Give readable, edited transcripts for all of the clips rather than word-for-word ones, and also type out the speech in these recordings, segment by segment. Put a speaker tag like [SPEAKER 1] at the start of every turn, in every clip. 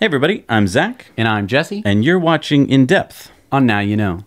[SPEAKER 1] Hey everybody, I'm Zach.
[SPEAKER 2] And I'm Jesse.
[SPEAKER 1] And you're watching In Depth
[SPEAKER 2] on Now You Know.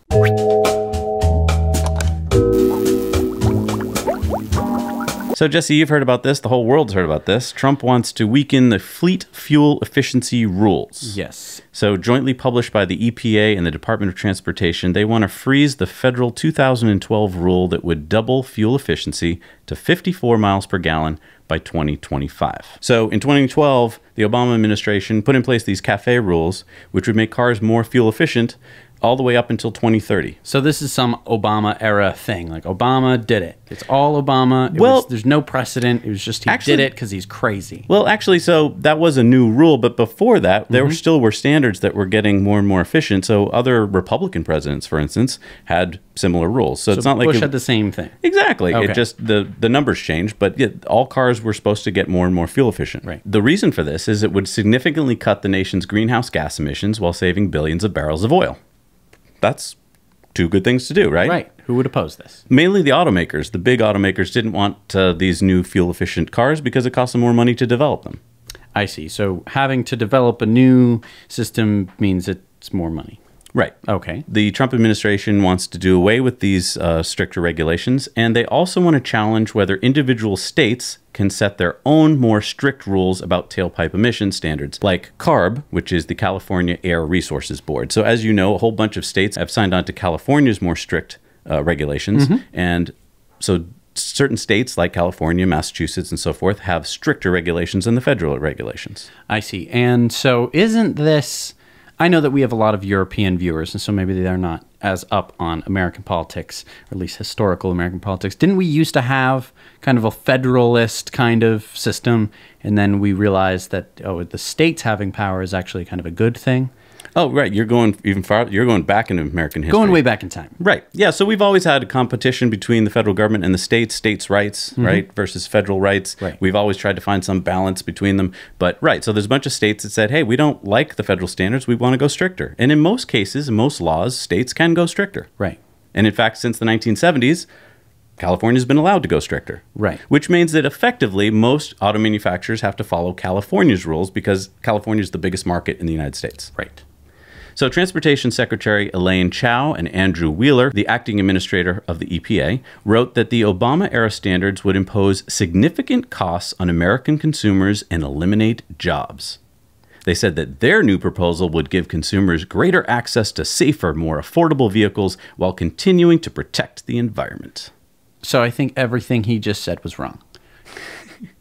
[SPEAKER 1] So Jesse, you've heard about this. The whole world's heard about this. Trump wants to weaken the fleet fuel efficiency rules.
[SPEAKER 2] Yes.
[SPEAKER 1] So jointly published by the EPA and the Department of Transportation, they want to freeze the federal 2012 rule that would double fuel efficiency to 54 miles per gallon by 2025. So in 2012, the Obama administration put in place these CAFE rules, which would make cars more fuel efficient all the way up until 2030.
[SPEAKER 2] So this is some Obama era thing. Like Obama did it. It's all Obama. There's no precedent. It was just he did it because he's crazy.
[SPEAKER 1] Well, actually, so that was a new rule. But before that, there still were standards that were getting more and more efficient. So other Republican presidents, for instance, had similar rules. So it's not like
[SPEAKER 2] Bush had the same thing.
[SPEAKER 1] Exactly.
[SPEAKER 2] Okay.
[SPEAKER 1] It just the numbers changed, but yeah, all cars were supposed to get more and more fuel efficient.
[SPEAKER 2] Right.
[SPEAKER 1] The reason for this is it would significantly cut the nation's greenhouse gas emissions while saving billions of barrels of oil. That's two good things to do, right?
[SPEAKER 2] Right. Who would oppose this?
[SPEAKER 1] Mainly the automakers. The big automakers didn't want these new fuel-efficient cars because it cost them more money to develop them.
[SPEAKER 2] I see. So having to develop a new system means it's more money.
[SPEAKER 1] Right.
[SPEAKER 2] Okay.
[SPEAKER 1] The Trump administration wants to do away with these stricter regulations, and they also want to challenge whether individual states can set their own more strict rules about tailpipe emission standards, like CARB, which is the California Air Resources Board. So as you know, a whole bunch of states have signed on to California's more strict regulations, and so certain states like California, Massachusetts, and so forth have stricter regulations than the federal regulations.
[SPEAKER 2] I see. And so isn't this... I know that we have a lot of European viewers, and so maybe they're not as up on American politics, or at least historical American politics. Didn't we used to have kind of a federalist kind of system, and then we realized that, the states having power is actually kind of a good thing?
[SPEAKER 1] Oh, right. You're going even farther. You're going back into American history.
[SPEAKER 2] Going way back in time.
[SPEAKER 1] Right. Yeah. So we've always had a competition between the federal government and the states' rights, right, versus federal rights.
[SPEAKER 2] Right.
[SPEAKER 1] We've always tried to find some balance between them. But, right. So there's a bunch of states that said, hey, we don't like the federal standards. We want to go stricter. And in most cases, in most laws, states can go stricter.
[SPEAKER 2] Right.
[SPEAKER 1] And in fact, since the 1970s, California's been allowed to go stricter.
[SPEAKER 2] Right.
[SPEAKER 1] Which means that effectively most auto manufacturers have to follow California's rules because California is the biggest market in the United States.
[SPEAKER 2] Right.
[SPEAKER 1] So Transportation Secretary Elaine Chao and Andrew Wheeler, the acting administrator of the EPA, wrote that the Obama-era standards would impose significant costs on American consumers and eliminate jobs. They said that their new proposal would give consumers greater access to safer, more affordable vehicles while continuing to protect the environment.
[SPEAKER 2] So I think everything he just said was wrong.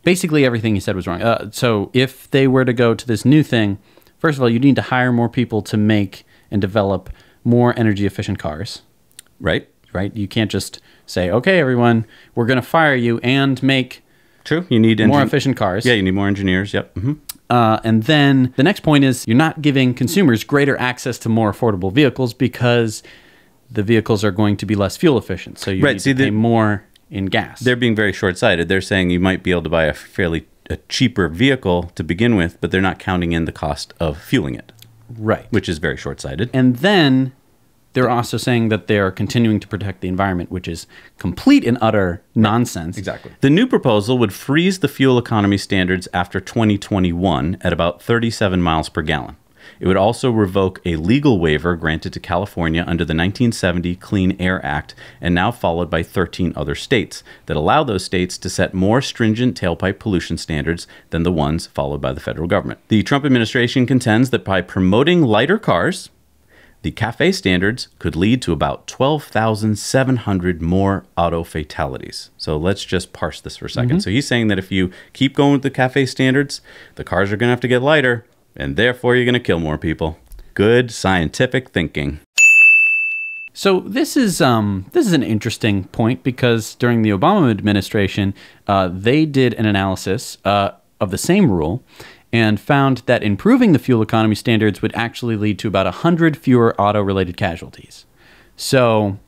[SPEAKER 2] Basically, everything he said was wrong. So if they were to go to this new thing, first of all, you need to hire more people to make and develop more energy-efficient cars.
[SPEAKER 1] Right.
[SPEAKER 2] Right? You can't just say, okay, everyone, we're going to fire you and make
[SPEAKER 1] True. You need
[SPEAKER 2] more efficient cars.
[SPEAKER 1] Yeah, you need more engineers. Yep.
[SPEAKER 2] And then the next point is you're not giving consumers greater access to more affordable vehicles because the vehicles are going to be less fuel efficient. So you need to pay more in gas.
[SPEAKER 1] They're being very short-sighted. They're saying you might be able to buy a cheaper vehicle to begin with, but they're not counting in the cost of fueling it.
[SPEAKER 2] Right.
[SPEAKER 1] Which is very short-sighted.
[SPEAKER 2] And then they're also saying that they're continuing to protect the environment, which is complete and utter nonsense.
[SPEAKER 1] Exactly. The new proposal would freeze the fuel economy standards after 2021 at about 37 miles per gallon. It would also revoke a legal waiver granted to California under the 1970 Clean Air Act, and now followed by 13 other states, that allow those states to set more stringent tailpipe pollution standards than the ones followed by the federal government. The Trump administration contends that by promoting lighter cars, the CAFE standards could lead to about 12,700 more auto fatalities. So let's just parse this for a second. So he's saying that if you keep going with the CAFE standards, the cars are going to have to get lighter, and therefore you're going to kill more people. Good scientific thinking.
[SPEAKER 2] So this is an interesting point because during the Obama administration, they did an analysis of the same rule and found that improving the fuel economy standards would actually lead to about 100 fewer auto-related casualties. So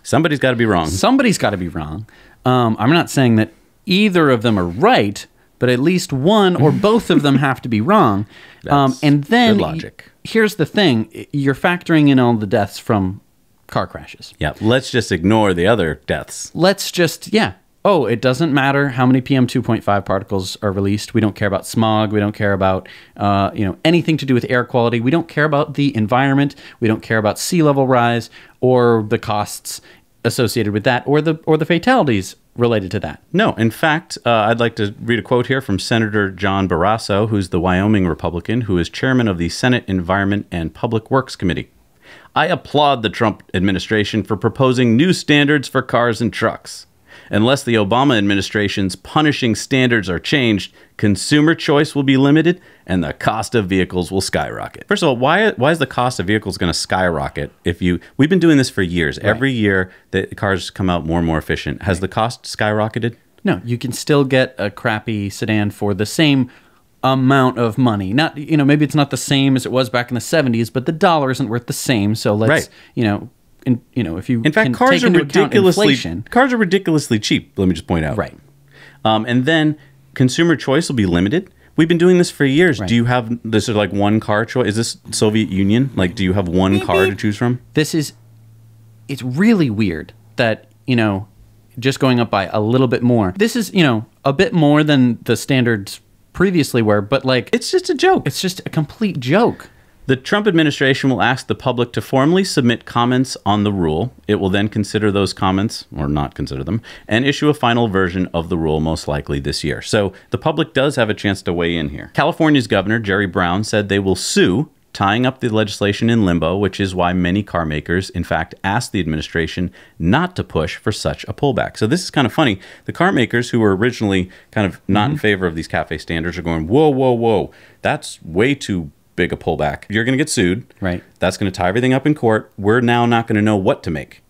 [SPEAKER 1] somebody's got to be wrong.
[SPEAKER 2] Somebody's got to be wrong. I'm not saying that either of them are right, but at least one or both of them have to be wrong. And then
[SPEAKER 1] good logic.
[SPEAKER 2] Here's the thing. You're factoring in all the deaths from car crashes.
[SPEAKER 1] Yeah, let's just ignore the other deaths.
[SPEAKER 2] Let's just, oh, it doesn't matter how many PM 2.5 particles are released. We don't care about smog. We don't care about anything to do with air quality. We don't care about the environment. We don't care about sea level rise or the costs associated with that, or the fatalities related to that.
[SPEAKER 1] No, in fact, I'd like to read a quote here from Senator John Barrasso, who's the Wyoming Republican, who is chairman of the Senate Environment and Public Works Committee. I applaud the Trump administration for proposing new standards for cars and trucks. Unless the Obama administration's punishing standards are changed, consumer choice will be limited and the cost of vehicles will skyrocket. First of all, why is the cost of vehicles going to skyrocket we've been doing this for years. Right. Every year the cars come out more and more efficient. Has the cost skyrocketed?
[SPEAKER 2] No, you can still get a crappy sedan for the same amount of money. Not, maybe it's not the same as it was back in the 70s, but the dollar isn't worth the same. So let's, if you
[SPEAKER 1] in fact, cars are ridiculously cheap. Let me just point out.
[SPEAKER 2] Right.
[SPEAKER 1] And then consumer choice will be limited. We've been doing this for years. Right. Do you have this is like one car choice? Is this Soviet Union? Like, do you have one car to choose from?
[SPEAKER 2] It's really weird that, just going up by a little bit more. This is, a bit more than the standards previously were, but
[SPEAKER 1] it's just a joke.
[SPEAKER 2] It's just a complete joke.
[SPEAKER 1] The Trump administration will ask the public to formally submit comments on the rule. It will then consider those comments, or not consider them, and issue a final version of the rule most likely this year. So the public does have a chance to weigh in here. California's governor, Jerry Brown, said they will sue, tying up the legislation in limbo, which is why many car makers, in fact, asked the administration not to push for such a pullback. So this is kind of funny. The car makers who were originally kind of not in favor of these CAFE standards are going, whoa, whoa, whoa, that's way too big a pullback. You're going to get sued.
[SPEAKER 2] Right.
[SPEAKER 1] That's going to tie everything up in court. We're now not going to know what to make.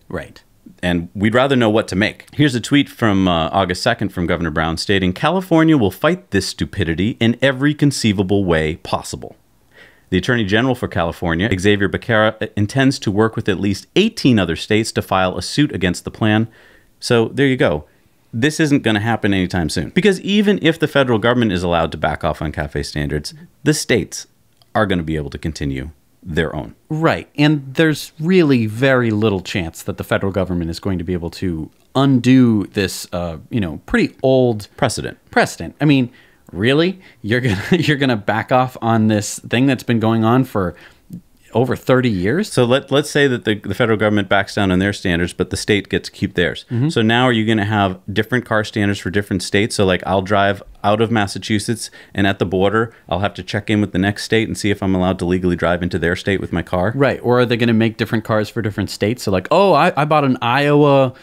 [SPEAKER 2] Right.
[SPEAKER 1] And we'd rather know what to make. Here's a tweet from August 2nd from Governor Brown stating, California will fight this stupidity in every conceivable way possible. The Attorney General for California, Xavier Becerra, intends to work with at least 18 other states to file a suit against the plan. So there you go. This isn't going to happen anytime soon. Because even if the federal government is allowed to back off on CAFE standards, the states are going to be able to continue their own. Right.
[SPEAKER 2] And there's really very little chance that the federal government is going to be able to undo this, pretty old
[SPEAKER 1] precedent.
[SPEAKER 2] I mean, really? You're gonna back off on this thing that's been going on for over 30 years?
[SPEAKER 1] So let's say that the federal government backs down on their standards, but the state gets to keep theirs. Mm-hmm. So now are you going to have different car standards for different states? So I'll drive out of Massachusetts, and at the border, I'll have to check in with the next state and see if I'm allowed to legally drive into their state with my car?
[SPEAKER 2] Right. Or are they going to make different cars for different states? So I bought an Iowa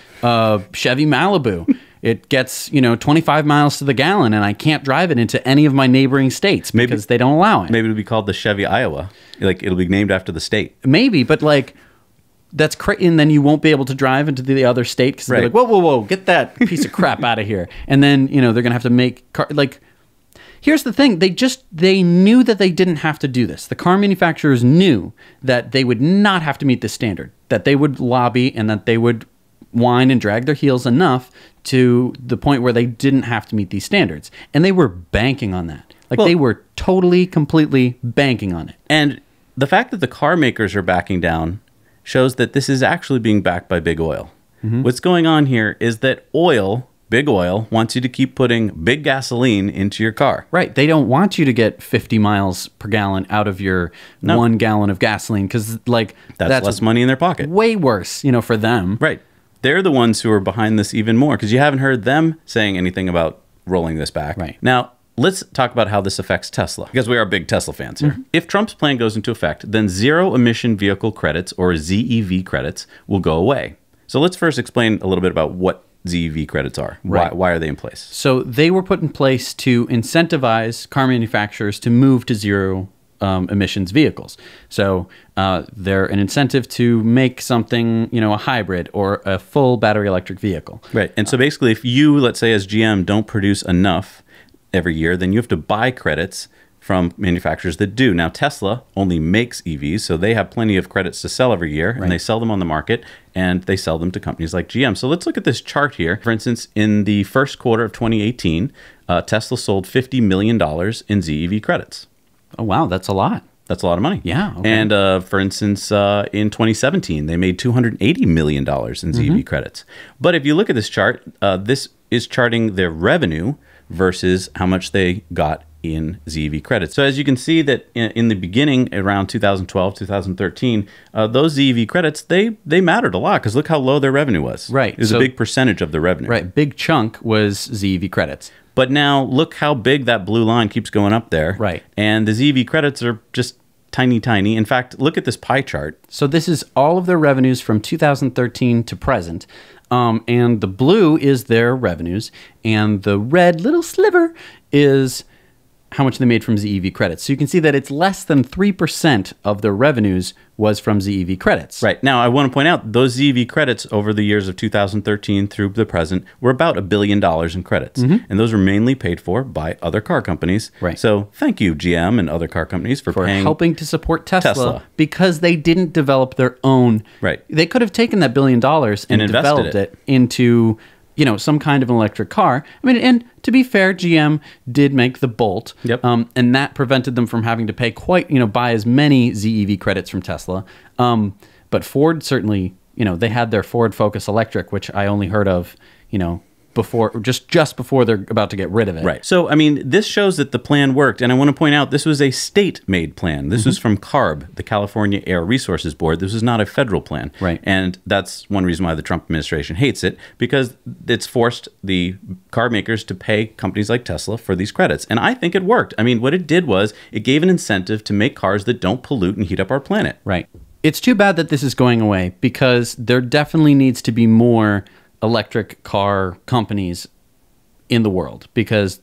[SPEAKER 2] Chevy Malibu. It gets, 25 miles to the gallon, and I can't drive it into any of my neighboring states because they don't allow it.
[SPEAKER 1] Maybe it'll be called the Chevy Iowa. It'll be named after the state.
[SPEAKER 2] Maybe, but that's crazy. And then you won't be able to drive into the other state because they're like, whoa, whoa, whoa, get that piece of crap out of here. And then, they're going to have to make here's the thing. They knew that they didn't have to do this. The car manufacturers knew that they would not have to meet this standard, that they would lobby and that they would whine and drag their heels enough to the point where they didn't have to meet these standards. And they were banking on that. They were totally, completely banking on it.
[SPEAKER 1] And the fact that the car makers are backing down shows that this is actually being backed by big oil. Mm-hmm. What's going on here is that big oil, wants you to keep putting big gasoline into your car.
[SPEAKER 2] Right. They don't want you to get 50 miles per gallon out of your 1 gallon of gasoline because
[SPEAKER 1] that's less money in their pocket.
[SPEAKER 2] Way worse, for them.
[SPEAKER 1] Right. They're the ones who are behind this even more because you haven't heard them saying anything about rolling this back.
[SPEAKER 2] Right.
[SPEAKER 1] Now, let's talk about how this affects Tesla because we are big Tesla fans here. Mm-hmm. If Trump's plan goes into effect, then zero emission vehicle credits or ZEV credits will go away. So let's first explain a little bit about what ZEV credits are.
[SPEAKER 2] Right.
[SPEAKER 1] Why are they in place?
[SPEAKER 2] So they were put in place to incentivize car manufacturers to move to zero emissions vehicles. So they're an incentive to make something, a hybrid or a full battery electric vehicle.
[SPEAKER 1] Right. And so basically, if you, let's say as GM, don't produce enough every year, then you have to buy credits from manufacturers that do. Now, Tesla only makes EVs, so they have plenty of credits to sell every year, and they sell them on the market, and they sell them to companies like GM. So let's look at this chart here. For instance, in the first quarter of 2018, Tesla sold $50 million in ZEV credits.
[SPEAKER 2] Oh, wow. That's a lot.
[SPEAKER 1] That's a lot of money.
[SPEAKER 2] Yeah, okay.
[SPEAKER 1] And for instance, in 2017, they made $280 million in ZEV credits. But if you look at this chart, this is charting their revenue versus how much they got in ZEV credits. So as you can see that in the beginning, around 2012, 2013, those ZEV credits, they mattered a lot because look how low their revenue was.
[SPEAKER 2] Right.
[SPEAKER 1] It was a big percentage of the revenue.
[SPEAKER 2] Right. Big chunk was ZEV credits.
[SPEAKER 1] But now look how big that blue line keeps going up there.
[SPEAKER 2] Right.
[SPEAKER 1] And the ZEV credits are just tiny, tiny. In fact, look at this pie chart.
[SPEAKER 2] So this is all of their revenues from 2013 to present. And the blue is their revenues. And the red little sliver is how much they made from ZEV credits. So you can see that it's less than 3% of their revenues was from ZEV credits.
[SPEAKER 1] Right. Now, I want to point out those ZEV credits over the years of 2013 through the present were about $1 billion in credits. And those were mainly paid for by other car companies.
[SPEAKER 2] Right.
[SPEAKER 1] So thank you, GM and other car companies for paying.
[SPEAKER 2] Helping to support Tesla because they didn't develop their own.
[SPEAKER 1] Right.
[SPEAKER 2] They could have taken that $1 billion and developed it into, you know, some kind of an electric car. I mean, and to be fair, GM did make the Bolt.
[SPEAKER 1] Yep.
[SPEAKER 2] And that prevented them from having to pay buy as many ZEV credits from Tesla. But Ford certainly, you know, they had their Ford Focus Electric, which I only heard of, you know, before, just before they're about to get rid of it.
[SPEAKER 1] Right. So, I mean, this shows that the plan worked. And I want to point out, this was a state-made plan. This was from CARB, the California Air Resources Board. This was not a federal plan.
[SPEAKER 2] Right.
[SPEAKER 1] And that's one reason why the Trump administration hates it, because it's forced the car makers to pay companies like Tesla for these credits. And I think it worked. I mean, what it did was it gave an incentive to make cars that don't pollute and heat up our planet.
[SPEAKER 2] Right. It's too bad that this is going away because there definitely needs to be more electric car companies in the world because,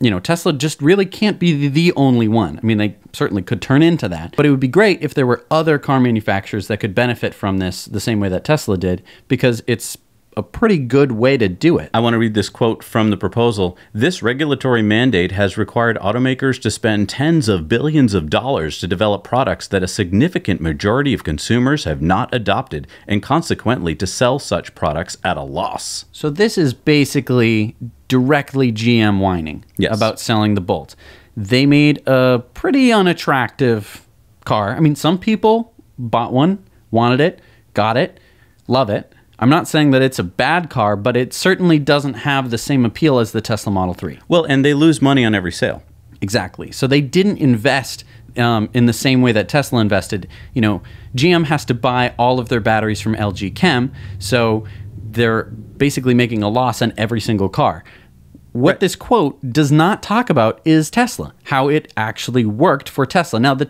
[SPEAKER 2] you know, Tesla just really can't be the only one. I mean, they certainly could turn into that, but it would be great if there were other car manufacturers that could benefit from this the same way that Tesla did, because it's a pretty good way to do it.
[SPEAKER 1] I want to read this quote from the proposal. This regulatory mandate has required automakers to spend tens of billions of dollars to develop products that a significant majority of consumers have not adopted, and consequently to sell such products at a loss.
[SPEAKER 2] So this is basically directly GM whining about selling the Bolt. They made a pretty unattractive car. I mean, some people bought one, wanted it, got it, love it. I'm not saying that it's a bad car, but it certainly doesn't have the same appeal as the Tesla Model 3.
[SPEAKER 1] Well, and they lose money on every sale.
[SPEAKER 2] Exactly. So they didn't invest in the same way that Tesla invested. You know, GM has to buy all of their batteries from LG Chem, so they're basically making a loss on every single car. What this quote does not talk about is Tesla, how it actually worked for Tesla. Now, the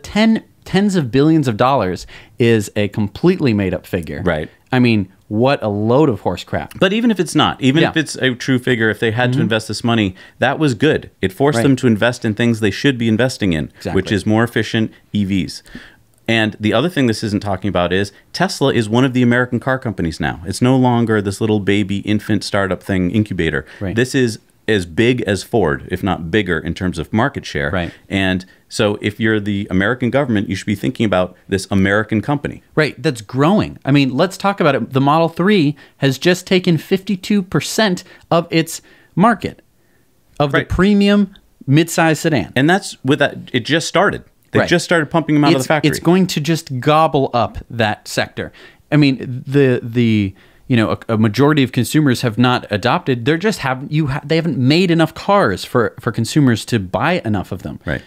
[SPEAKER 2] tens of billions of dollars is a completely made-up figure.
[SPEAKER 1] Right.
[SPEAKER 2] I mean, what a load of horse crap.
[SPEAKER 1] But even if it's not, even if it's a true figure, if they had to invest this money, that was good. It forced them to invest in things they should be investing in, which is more efficient EVs. And the other thing this isn't talking about is Tesla is one of the American car companies now. It's no longer this little baby infant startup thing, incubator.
[SPEAKER 2] Right.
[SPEAKER 1] This is as big as Ford, if not bigger in terms of market share.
[SPEAKER 2] Right.
[SPEAKER 1] And so if you're the American government, you should be thinking about this American company.
[SPEAKER 2] Right, that's growing. I mean, let's talk about it. The Model 3 has just taken 52% of its market, of the premium midsize sedan.
[SPEAKER 1] And that's with that, it just started. They just started pumping them out of the factory.
[SPEAKER 2] It's going to just gobble up that sector. I mean, you know, a majority of consumers have not adopted. They're just they haven't made enough cars for consumers to buy enough of them.
[SPEAKER 1] Right.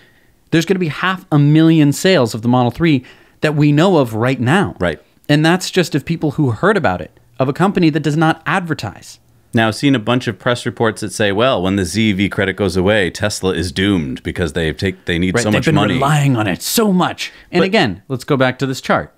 [SPEAKER 2] There's going to be 500,000 sales of the Model 3 that we know of right now.
[SPEAKER 1] Right.
[SPEAKER 2] And that's just of people who heard about it, of a company that does not advertise.
[SPEAKER 1] Now, I've seen a bunch of press reports that say, well, when the ZEV credit goes away, Tesla is doomed because they need so much money.
[SPEAKER 2] They've been relying on it so much. And again, let's go back to this chart.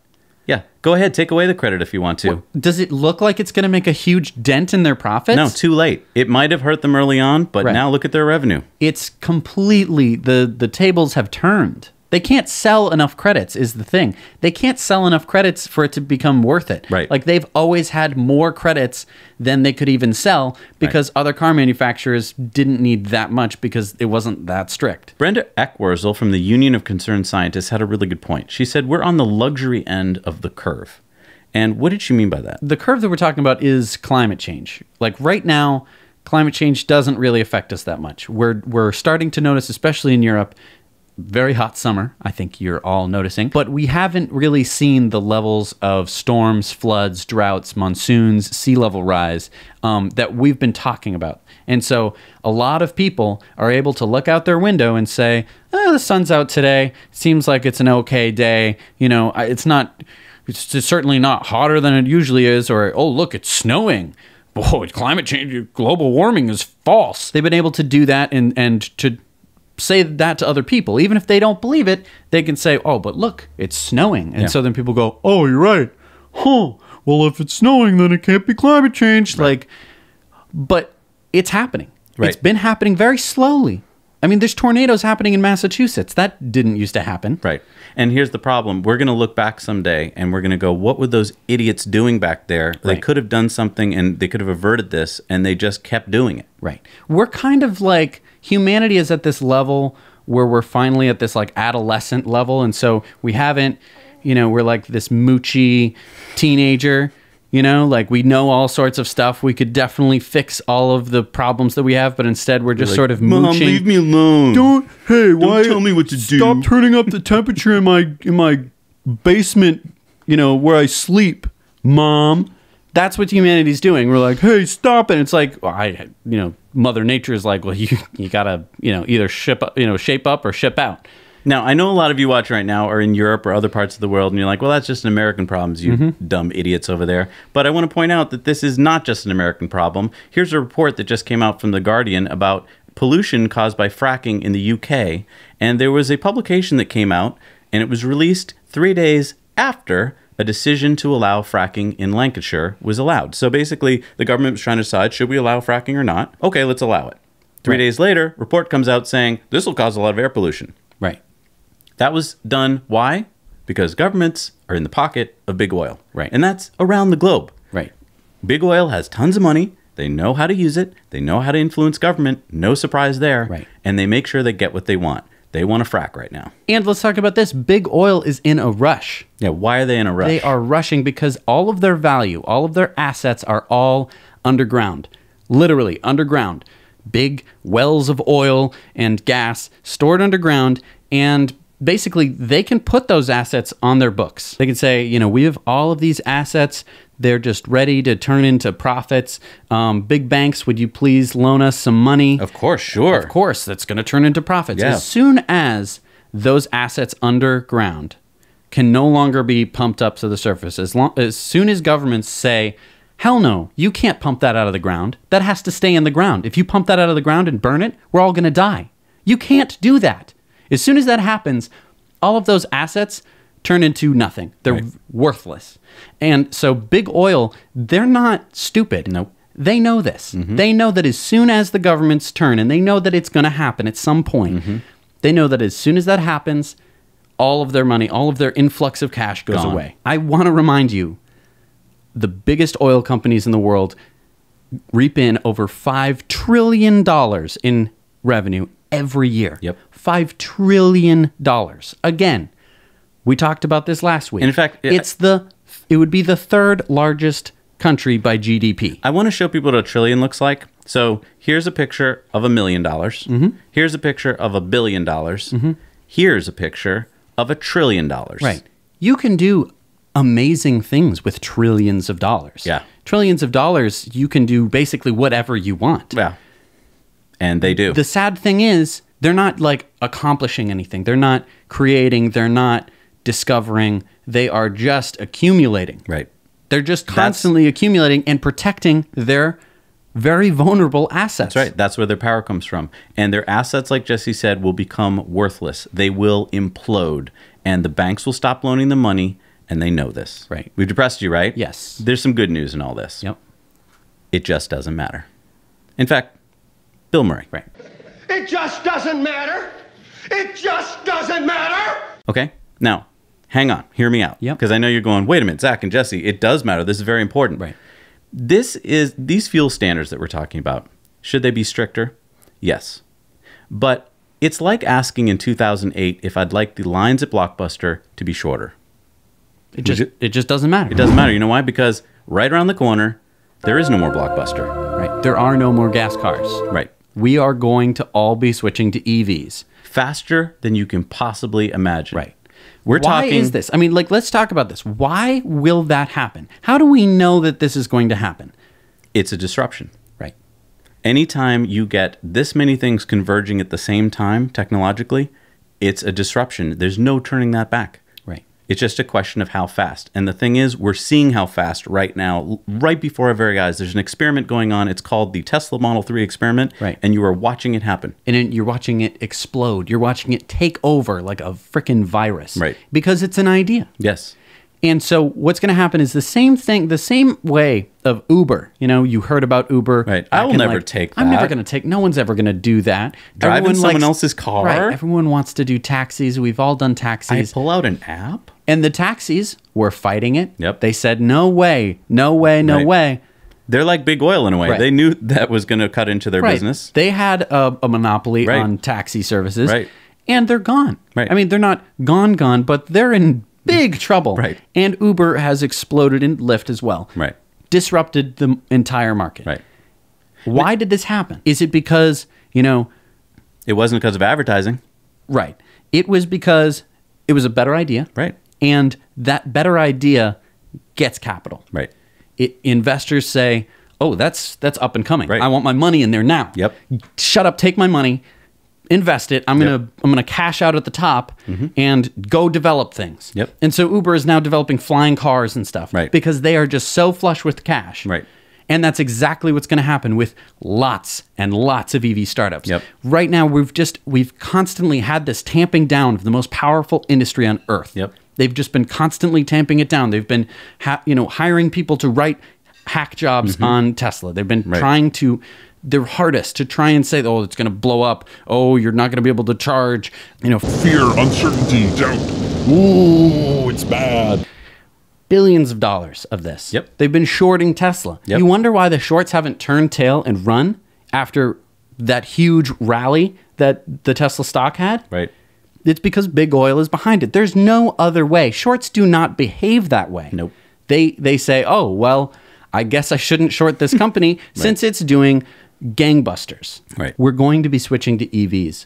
[SPEAKER 1] Yeah, go ahead. Take away the credit if you want to.
[SPEAKER 2] Does it look like it's going to make a huge dent in their profits?
[SPEAKER 1] No, too late. It might have hurt them early on, but now look at their revenue.
[SPEAKER 2] It's completely, the tables have turned. They can't sell enough credits is the thing. They can't sell enough credits for it to become worth it.
[SPEAKER 1] Right.
[SPEAKER 2] Like they've always had more credits than they could even sell because other car manufacturers didn't need that much because it wasn't that strict.
[SPEAKER 1] Brenda Eckwurzel from the Union of Concerned Scientists had a really good point. She said, we're on the luxury end of the curve. And what did she mean by that?
[SPEAKER 2] The curve that we're talking about is climate change. Like right now, climate change doesn't really affect us that much. We're starting to notice, especially in Europe, very hot summer, I think you're all noticing, but we haven't really seen the levels of storms, floods, droughts, monsoons, sea level rise that we've been talking about. And so a lot of people are able to look out their window and say, the sun's out today. Seems like it's an okay day. You know, it's certainly not hotter than it usually is. Or, oh, look, it's snowing. Boy, climate change, global warming is false. They've been able to do that and to say that to other people. Even if they don't believe it, they can say, oh, but look, it's snowing. And so then people go, oh, you're right. Huh. Well, if it's snowing, then it can't be climate change. Right. But it's happening. Right. It's been happening very slowly. I mean, there's tornadoes happening in Massachusetts. That didn't used to happen.
[SPEAKER 1] Right. And here's the problem. We're going to look back someday and we're going to go, what were those idiots doing back there? Right. They could have done something and they could have averted this, and they just kept doing it.
[SPEAKER 2] Right. We're kind of like, humanity is at this level where we're finally at this like adolescent level. And so we haven't, we're like this moochy teenager. Like we know all sorts of stuff. We could definitely fix all of the problems that we have, but instead we're just sort of mooching.
[SPEAKER 1] Mom, leave me alone.
[SPEAKER 2] Don't
[SPEAKER 1] tell me what to do.
[SPEAKER 2] Stop turning up the temperature in my basement, where I sleep, Mom. That's what humanity's doing. We're like, hey, stop it. It's like, Mother Nature is like, well, you gotta, either shape up or ship out.
[SPEAKER 1] Now, I know a lot of you watching right now are in Europe or other parts of the world, and you're like, well, that's just an American problem, you dumb idiots over there. But I want to point out that this is not just an American problem. Here's a report that just came out from The Guardian about pollution caused by fracking in the UK. And there was a publication that came out, and it was released 3 days after a decision to allow fracking in Lancashire was allowed. So basically, the government was trying to decide, should we allow fracking or not? Okay, let's allow it. 3 days later, report comes out saying, this will cause a lot of air pollution.
[SPEAKER 2] Right.
[SPEAKER 1] That was done, why? Because governments are in the pocket of big oil.
[SPEAKER 2] Right.
[SPEAKER 1] And that's around the globe.
[SPEAKER 2] Right.
[SPEAKER 1] Big oil has tons of money. They know how to use it. They know how to influence government. No surprise there.
[SPEAKER 2] Right.
[SPEAKER 1] And they make sure they get what they want. They want to frack right now.
[SPEAKER 2] And let's talk about this. Big oil is in a rush.
[SPEAKER 1] Yeah, why are they in a rush?
[SPEAKER 2] They are rushing because all of their value, all of their assets are all underground. Literally underground. Big wells of oil and gas stored underground, and basically they can put those assets on their books. They can say, we have all of these assets. They're just ready to turn into profits. Big banks, would you please loan us some money?
[SPEAKER 1] Of course, sure.
[SPEAKER 2] Of course, that's going to turn into profits.
[SPEAKER 1] Yeah.
[SPEAKER 2] As soon as those assets underground can no longer be pumped up to the surface, as soon as governments say, hell no, you can't pump that out of the ground. That has to stay in the ground. If you pump that out of the ground and burn it, we're all going to die. You can't do that. As soon as that happens, all of those assets turn into nothing. They're worthless. And so big oil, they're not stupid.
[SPEAKER 1] Nope.
[SPEAKER 2] They know this. They know that as soon as the governments turn, and they know that it's going to happen at some point, they know that as soon as that happens, all of their money, all of their influx of cash goes away. I want to remind you, the biggest oil companies in the world reap in over $5 trillion in revenue every year.
[SPEAKER 1] Yep.
[SPEAKER 2] $5 trillion. Again, we talked about this last week.
[SPEAKER 1] And in fact,
[SPEAKER 2] it would be the third largest country by GDP.
[SPEAKER 1] I want to show people what a trillion looks like. So here's a picture of $1 million. Here's a picture of $1 billion. Here's a picture of $1 trillion.
[SPEAKER 2] Right. You can do amazing things with trillions of dollars.
[SPEAKER 1] Yeah.
[SPEAKER 2] Trillions of dollars, you can do basically whatever you want.
[SPEAKER 1] Yeah. And they do.
[SPEAKER 2] The sad thing is, they're not like accomplishing anything. They're not creating. They're not discovering. They are just accumulating.
[SPEAKER 1] Right.
[SPEAKER 2] They're just constantly accumulating and protecting their very vulnerable assets.
[SPEAKER 1] That's right. That's where their power comes from. And their assets, like Jesse said, will become worthless. They will implode. And the banks will stop loaning them money, and they know this.
[SPEAKER 2] Right.
[SPEAKER 1] We've depressed you, right?
[SPEAKER 2] Yes.
[SPEAKER 1] There's some good news in all this.
[SPEAKER 2] Yep.
[SPEAKER 1] It just doesn't matter. In fact, Bill Murray.
[SPEAKER 2] Right.
[SPEAKER 3] It just doesn't matter. It just doesn't matter.
[SPEAKER 1] Okay. Now, hang on. Hear me out.
[SPEAKER 2] Yep.
[SPEAKER 1] Because I know you're going, wait a minute, Zach and Jesse, it does matter. This is very important.
[SPEAKER 2] Right.
[SPEAKER 1] These fuel standards that we're talking about, should they be stricter? Yes. But it's like asking in 2008 if I'd like the lines at Blockbuster to be shorter.
[SPEAKER 2] It just doesn't matter.
[SPEAKER 1] It doesn't matter. You know why? Because right around the corner, there is no more Blockbuster.
[SPEAKER 2] Right. There are no more gas cars.
[SPEAKER 1] Right.
[SPEAKER 2] We are going to all be switching to EVs.
[SPEAKER 1] faster than you can possibly imagine.
[SPEAKER 2] Right.
[SPEAKER 1] Why
[SPEAKER 2] Why is this? I mean, like, let's talk about this. Why will that happen? How do we know that this is going to happen?
[SPEAKER 1] It's a disruption.
[SPEAKER 2] Right.
[SPEAKER 1] Anytime you get this many things converging at the same time technologically, it's a disruption. There's no turning that back.
[SPEAKER 2] Right.
[SPEAKER 1] It's just a question of how fast. And the thing is, we're seeing how fast right now, right before our very eyes. There's an experiment going on. It's called the Tesla Model 3 experiment.
[SPEAKER 2] Right.
[SPEAKER 1] And you are watching it happen.
[SPEAKER 2] And you're watching it explode. You're watching it take over like a freaking virus.
[SPEAKER 1] Right.
[SPEAKER 2] Because it's an idea.
[SPEAKER 1] Yes.
[SPEAKER 2] And so what's going to happen is the same thing, the same way of Uber. You know, you heard about Uber.
[SPEAKER 1] Right. I will never take that.
[SPEAKER 2] I'm never going to take, no one's ever going to do that.
[SPEAKER 1] Driving someone else's car.
[SPEAKER 2] Right. Everyone wants to do taxis. We've all done taxis.
[SPEAKER 1] I pull out an app?
[SPEAKER 2] And the taxis were fighting it.
[SPEAKER 1] Yep.
[SPEAKER 2] They said, no way, no way, no way.
[SPEAKER 1] They're like big oil in a way.
[SPEAKER 2] Right.
[SPEAKER 1] They knew that was going to cut into their business.
[SPEAKER 2] They had a monopoly on taxi services.
[SPEAKER 1] Right.
[SPEAKER 2] And they're gone.
[SPEAKER 1] Right.
[SPEAKER 2] I mean, they're not gone, but they're in big trouble.
[SPEAKER 1] Right.
[SPEAKER 2] And Uber has exploded in Lyft as well.
[SPEAKER 1] Right.
[SPEAKER 2] Disrupted the entire market.
[SPEAKER 1] Right.
[SPEAKER 2] Why did this happen? Is it because, you know...
[SPEAKER 1] It wasn't because of advertising.
[SPEAKER 2] Right. It was because it was a better idea.
[SPEAKER 1] Right.
[SPEAKER 2] And that better idea gets capital.
[SPEAKER 1] Right.
[SPEAKER 2] Investors say, oh, that's up and coming.
[SPEAKER 1] Right.
[SPEAKER 2] I want my money in there now.
[SPEAKER 1] Yep.
[SPEAKER 2] Shut up, take my money, invest it. I'm gonna cash out at the top and go develop things.
[SPEAKER 1] Yep.
[SPEAKER 2] And so Uber is now developing flying cars and stuff.
[SPEAKER 1] Right.
[SPEAKER 2] Because they are just so flush with cash.
[SPEAKER 1] Right.
[SPEAKER 2] And that's exactly what's going to happen with lots and lots of EV startups.
[SPEAKER 1] Yep.
[SPEAKER 2] Right now, we've constantly had this tamping down of the most powerful industry on earth.
[SPEAKER 1] Yep.
[SPEAKER 2] They've just been constantly tamping it down. They've been, hiring people to write hack jobs on Tesla. They've been trying to their hardest to try and say, oh, it's going to blow up. Oh, you're not going to be able to charge.
[SPEAKER 4] Fear, uncertainty, doubt. Ooh, it's bad.
[SPEAKER 2] Billions of dollars of this.
[SPEAKER 1] Yep.
[SPEAKER 2] They've been shorting Tesla.
[SPEAKER 1] Yep.
[SPEAKER 2] You wonder why the shorts haven't turned tail and run after that huge rally that the Tesla stock had?
[SPEAKER 1] Right.
[SPEAKER 2] It's because big oil is behind it. There's no other way. Shorts do not behave that way.
[SPEAKER 1] Nope.
[SPEAKER 2] They say, oh, well, I guess I shouldn't short this company since it's doing gangbusters.
[SPEAKER 1] Right.
[SPEAKER 2] We're going to be switching to EVs.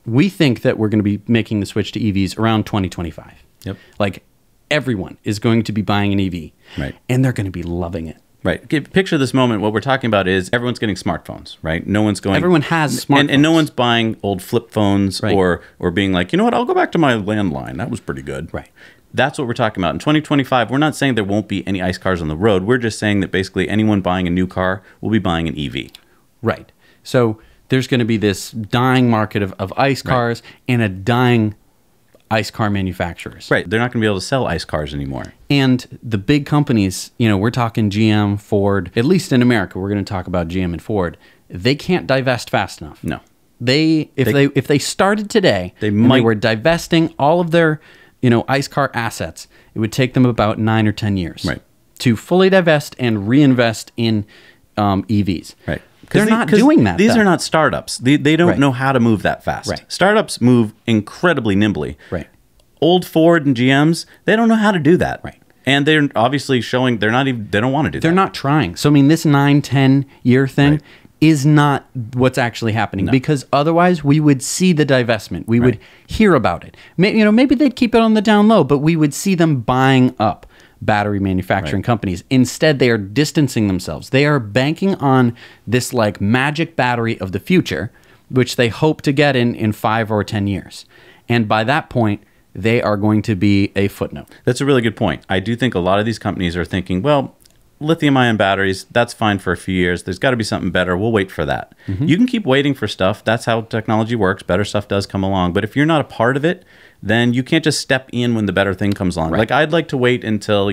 [SPEAKER 2] We think that we're going to be making the switch to EVs around 2025.
[SPEAKER 1] Yep.
[SPEAKER 2] Like, everyone is going to be buying an EV.
[SPEAKER 1] Right.
[SPEAKER 2] And they're going to be loving it.
[SPEAKER 1] Right. Picture this moment. What we're talking about is everyone's getting smartphones, right? No one's going.
[SPEAKER 2] Everyone has smartphones.
[SPEAKER 1] And no one's buying old flip phones
[SPEAKER 2] Right.
[SPEAKER 1] or being like, you know what, I'll go back to my landline. That was pretty good.
[SPEAKER 2] Right.
[SPEAKER 1] That's what we're talking about. In 2025, we're not saying there won't be any ICE cars on the road. We're just saying that basically anyone buying a new car will be buying an EV.
[SPEAKER 2] Right. So there's going to be this dying market of ICE cars and a dying ICE car manufacturers.
[SPEAKER 1] Right. They're not going to be able to sell ICE cars anymore.
[SPEAKER 2] And the big companies, we're talking GM, Ford, at least in America, we're going to talk about GM and Ford. They can't divest fast enough.
[SPEAKER 1] No.
[SPEAKER 2] If they started today,
[SPEAKER 1] they
[SPEAKER 2] were divesting all of their, ICE car assets, it would take them about 9 or 10 years.
[SPEAKER 1] Right.
[SPEAKER 2] To fully divest and reinvest in EVs.
[SPEAKER 1] Right.
[SPEAKER 2] They're not doing that.
[SPEAKER 1] These
[SPEAKER 2] though.
[SPEAKER 1] are not startups. They don't know how to move that fast.
[SPEAKER 2] Right.
[SPEAKER 1] Startups move incredibly nimbly.
[SPEAKER 2] Right.
[SPEAKER 1] Old Ford and GMs, they don't know how to do that.
[SPEAKER 2] Right.
[SPEAKER 1] And they're obviously showing they don't want to do that.
[SPEAKER 2] They're not trying. So, this 9-10 year thing is not what's actually happening because otherwise we would see the divestment. We would hear about it. Maybe they'd keep it on the down low, but we would see them buying up battery manufacturing companies. Instead, they are distancing themselves. They are banking on this like magic battery of the future, which they hope to get in 5 or 10 years. And by that point, they are going to be a footnote.
[SPEAKER 1] That's a really good point. I do think a lot of these companies are thinking, well, lithium-ion batteries, that's fine for a few years. There's got to be something better. We'll wait for that. You can keep waiting for stuff. That's how technology works. Better stuff does come along. But if you're not a part of it, then you can't just step in when the better thing comes along.
[SPEAKER 2] Right.
[SPEAKER 1] Like, I'd like to wait until,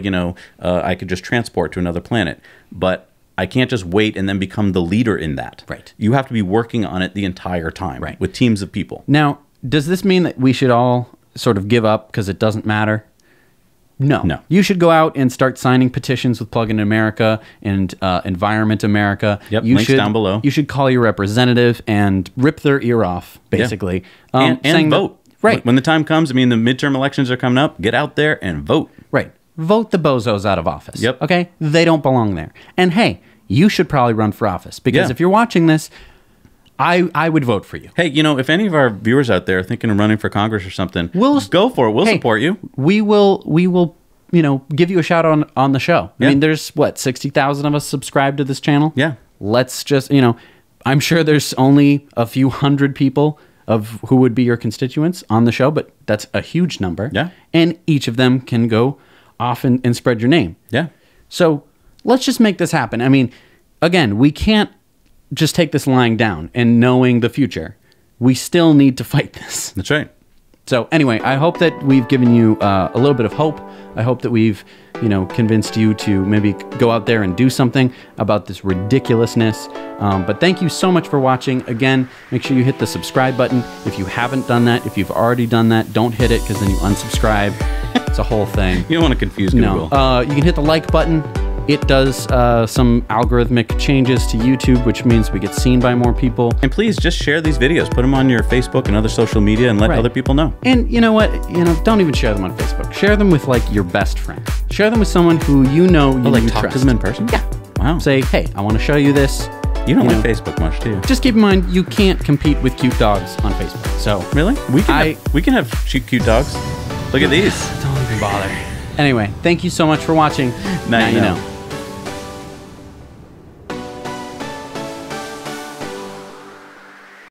[SPEAKER 1] I could just transport to another planet. But I can't just wait and then become the leader in that.
[SPEAKER 2] Right.
[SPEAKER 1] You have to be working on it the entire time with teams of people.
[SPEAKER 2] Now, does this mean that we should all sort of give up because it doesn't matter? No. You should go out and start signing petitions with Plug in America and Environment America.
[SPEAKER 1] Yep, links down below.
[SPEAKER 2] You should call your representative and rip their ear off, basically.
[SPEAKER 1] Yeah. And vote.
[SPEAKER 2] Right.
[SPEAKER 1] When the time comes, the midterm elections are coming up, get out there and vote.
[SPEAKER 2] Right. Vote the bozos out of office.
[SPEAKER 1] Yep.
[SPEAKER 2] Okay? They don't belong there. And hey, you should probably run for office because if you're watching this, I would vote for you.
[SPEAKER 1] Hey, you know, if any of our viewers out there are thinking of running for Congress or something,
[SPEAKER 2] We'll
[SPEAKER 1] go for it. We'll support you.
[SPEAKER 2] We will, you know, give you a shout on the show. I mean, there's what, 60,000 of us subscribed to this channel.
[SPEAKER 1] Yeah.
[SPEAKER 2] Let's just, you know, I'm sure there's only a few hundred people of who would be your constituents on the show, but that's a huge number.
[SPEAKER 1] Yeah.
[SPEAKER 2] And each of them can go off and spread your name.
[SPEAKER 1] Yeah.
[SPEAKER 2] So let's just make this happen. I mean, again, we can't just take this lying down and knowing the future. We still need to fight this.
[SPEAKER 1] That's right.
[SPEAKER 2] So anyway, I hope that we've given you a little bit of hope. I hope that we've, you know, convinced you to maybe go out there and do something about this ridiculousness. But thank you so much for watching. Again, make sure you hit the subscribe button. If you haven't done that, if you've already done that, don't hit it because then you unsubscribe. It's a whole thing.
[SPEAKER 1] You don't want to confuse Google.
[SPEAKER 2] No. You can hit the like button. It does some algorithmic changes to YouTube, which means we get seen by more people.
[SPEAKER 1] And please just share these videos. Put them on your Facebook and other social media and let other people know.
[SPEAKER 2] And you know what? You know, don't even share them on Facebook. Share them with like your best friend. Share them with someone who you know you
[SPEAKER 1] like
[SPEAKER 2] trust.
[SPEAKER 1] talk to them in person?
[SPEAKER 2] Yeah.
[SPEAKER 1] Wow.
[SPEAKER 2] Say, hey, I want to show you this.
[SPEAKER 1] You don't like Facebook much, do you?
[SPEAKER 2] Just keep in mind, you can't compete with cute dogs on Facebook. So
[SPEAKER 1] really, we can have cute dogs. Look at these.
[SPEAKER 2] Don't even bother. Anyway, thank you so much for watching.
[SPEAKER 1] Now you know.